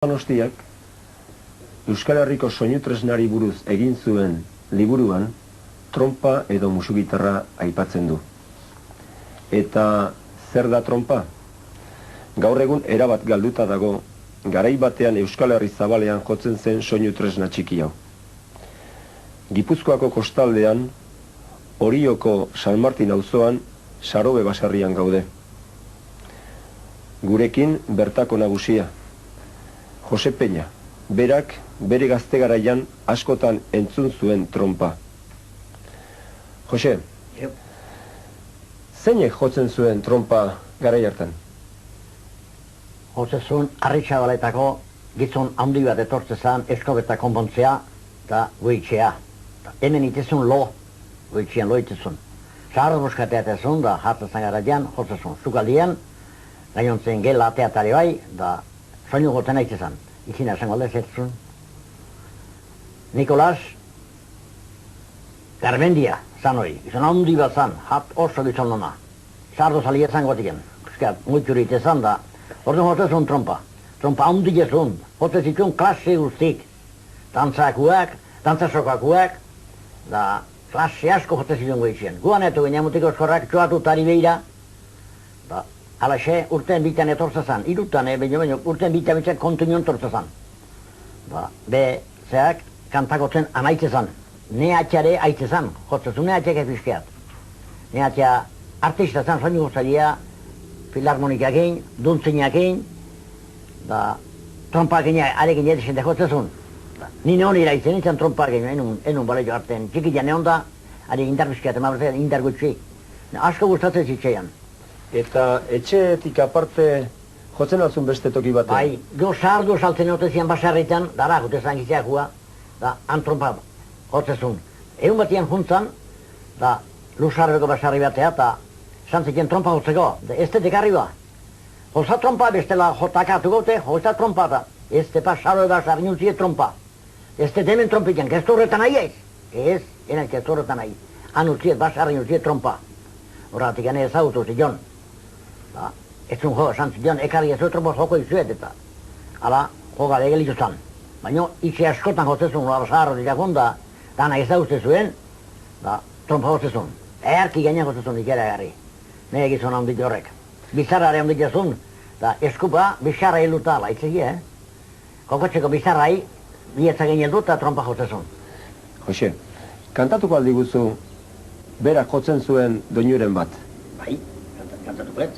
Donostiak Euskal Herriko soinu-tresnari buruz egin zuen liburuan trompa edo musu-gitarra aipatzen du. Eta zer da trompa? Gaur egun erabat galduta dago, garai batean Euskal Herri zabalean jotzen zen soinu-tresna txiki hau. Gipuzkoako kostaldean, Orioko San Martin auzoan, Sarobe baserrian gaude. Gurekin bertako nagusia, Jose Peña, berak bere gazte garaian askotan entzun zuen trompa. Jose, zeinek jotzen zuen trompa garai hartan? Jose zuen Arritxabaletako gizon handi bat etortzezan eskobeta konpontzea eta goitxea. Hemen itezun lo, goitxean lo itezun. Zaharra boskatea etezun da hartzezan garaian Jose zuen zukaldian, gainontzen gela ateatari bai, da soinu goten aitzezan. Izina esango aldez etzun. Nikolas Garmendia zan hori, izan handi bat zan, hat oso gizon nona. Sardo zali ezan gotiken, muituri itezan da, orduan jote zuen trompa. Trompa handi gezun, jote zituen klase guztik. Dantzasokakuak, da klase asko jote zituen goitzien. Guan eto ginen mutiko eskorrak txoatu tari behira, da alaxe urtean bitan etortzazan, irutan baino urtean bitan kontinuen tortzazan. Be, zeak, kantakotzen anaitzezan, nehatxare aitzezan, jotzezun nehatxak efizkeat. Nehatxa artistazan soinu gozalia, filarmonikak egin, duntzinak egin, da trompak egin arekin jedizente jotzezun. Nine honi iraitzen nintzen trompak egin, enun baleio artean, txikitan egon da, ari indarbizkeat, emabrezean indargutxi. Asko gustatzen zitzeian. Eta etxeetik aparte jotzen altzun beste toki batean? Bai, gero sardu saltzen egotezian basarritan, dara gutezan gizeakua, da antrompa jotzezun. Egun batian juntzan, da Luzarreko basarri batea, eta santzikien trompa jotzeko, ez tetek arriba. Joza trompa bestela jotakatu gote, joza trompa da. Ez tepa sarro basarri nintzie trompa. Ez te demen trompitean, kestorretan nahi ez? Ez, enak kestorretan nahi. Han utziet basarri nintzie trompa. Horratik gane ezagutu zion. Ez zuen jo, santzion, ekarri ez trompa joko izuet eta. Hala, joga legelitu zan. Baina, itxe askotan jotzezun, zaharro diragon da, dana ezaguzte zuen, da, trompa jotzezun. Erki gainean jotzezun ikera garri. Nire gizon handit horrek. Bizarrare handit ezun, da, eskupa, bizarra hiluta, laitzegi, Kokotzeko bizarrai, bietza gainean dut, eta trompa jotzezun. Jose, kantatuko aldi guzu, berak jotzen zuen doinuren bat? Bai, kantatuko ez.